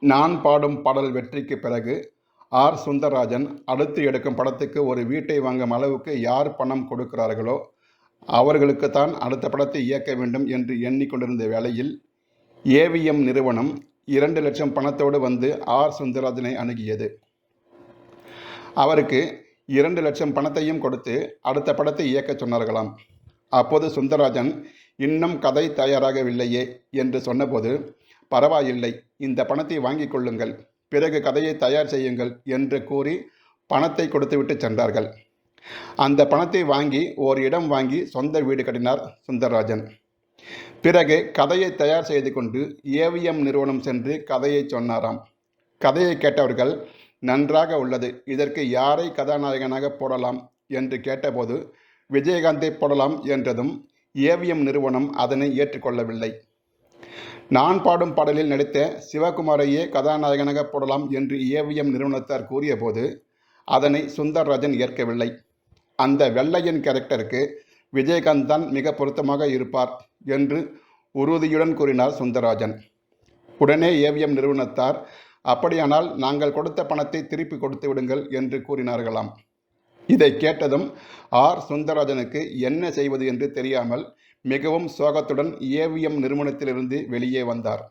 நான் பாடும் பாடல் வெற்றிக்கு பிறகு ஆர். சுந்தரராஜன் அடுத்து எடுக்கும் படத்துக்கு ஒரு வீட்டை வாங்கும் அளவுக்கு யார் பணம் கொடுக்கிறார்களோ அவர்களுக்குத்தான் அடுத்த படத்தை இயக்க வேண்டும் என்று எண்ணிக்கொண்டிருந்த வேளையில் ஏவிஎம் நிறுவனம் 2 லட்சம் பணத்தோடு வந்து ஆர். சுந்தரராஜனை அணுகியது. அவருக்கு 2 லட்சம் பணத்தையும் கொடுத்து அடுத்த படத்தை இயக்க சொன்னார்களாம். அப்போது சுந்தரராஜன் இன்னும் கதை தயாராகவில்லையே என்று சொன்னபோது, பரவாயில்லை, இந்த பணத்தை வாங்கிக் கொள்ளுங்கள், பிறகு கதையை தயார் செய்யுங்கள் என்று கூறி பணத்தை கொடுத்துவிட்டு சென்றார்கள். அந்த பணத்தை வாங்கி ஓர் இடம் வாங்கி சொந்த வீடு கட்டினார் சுந்தரராஜன். பிறகு கதையை தயார் செய்து கொண்டு ஏவிஎம் நிறுவனம் சென்று கதையை சொன்னாராம். கதையை கேட்டவர்கள், நன்றாக உள்ளது, இதற்கு யாரை கதாநாயகனாக போடலாம் என்று கேட்டபோது விஜயகாந்தை போடலாம் என்றதும் ஏவிஎம் நிறுவனம் அதனை ஏற்றுக்கொள்ளவில்லை. நான் பாடும் பாடலில் நடித்த சிவகுமாரையே கதாநாயகனாக போடலாம் என்று ஏவிஎம் நிறுவனத்தார் கூறியபோது அதனை சுந்தரராஜன் ஏற்கவில்லை. அந்த வெள்ளையன் கேரக்டருக்கு விஜயகாந்த் தான் மிக பொருத்தமாக இருப்பார் என்று உறுதியுடன் கூறினார் சுந்தரராஜன். உடனே ஏவிஎம் நிறுவனத்தார், அப்படியானால் நாங்கள் கொடுத்த பணத்தை திருப்பி கொடுத்து விடுங்கள் என்று கூறினார்களாம். இதை கேட்டதும் ஆர். சுந்தரராஜனுக்கு என்ன செய்வது என்று தெரியாமல் மிகவும் சோகத்துடன் ஏவிஎம் நிறுவனத்திலிருந்து வெளியே வந்தார்.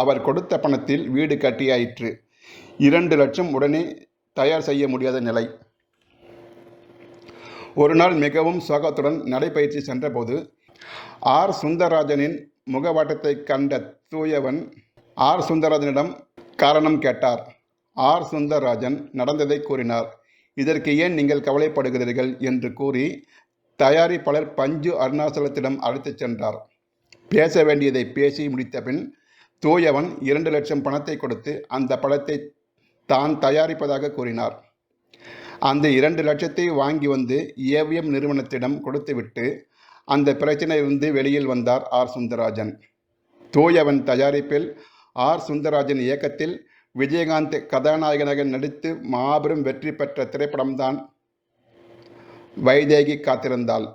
அவர் கொடுத்த பணத்தில் வீடு கட்டியாயிற்று. 2 லட்சம் உடனே தயார் செய்ய முடியாத நிலை. ஒரு நாள் மிகவும் சோகத்துடன் நடைபயிற்சி சென்றபோது ஆர். சுந்தரராஜனின் முகவாட்டத்தை கண்ட தூயவன் ஆர். சுந்தரராஜனிடம் காரணம் கேட்டார். ஆர். சுந்தரராஜன் நடந்ததை கூறினார். இதற்கு ஏன் நீங்கள் கவலைப்படுகிறீர்கள் என்று கூறி தயாரிப்பாளர் பஞ்சு அருணாசலத்திடம் அழைத்துச் சென்றார். பேச வேண்டியதை பேசி முடித்த பின் தூயவன் 2 லட்சம் பணத்தை கொடுத்து அந்த படத்தை தான் தயாரிப்பதாக கூறினார். அந்த 2 லட்சத்தை வாங்கி வந்து ஏவிஎம் நிறுவனத்திடம் கொடுத்துவிட்டு அந்த பிரச்சனையிலிருந்து வெளியில் வந்தார் ஆர். சுந்தரராஜன். தூயவன் தயாரிப்பில் ஆர். சுந்தரராஜன் இயக்கத்தில் விஜயகாந்த் கதாநாயகனாக நடித்து மாபெரும் வெற்றி பெற்ற திரைப்படம்தான் வைதேகி காத்திருந்தாள்.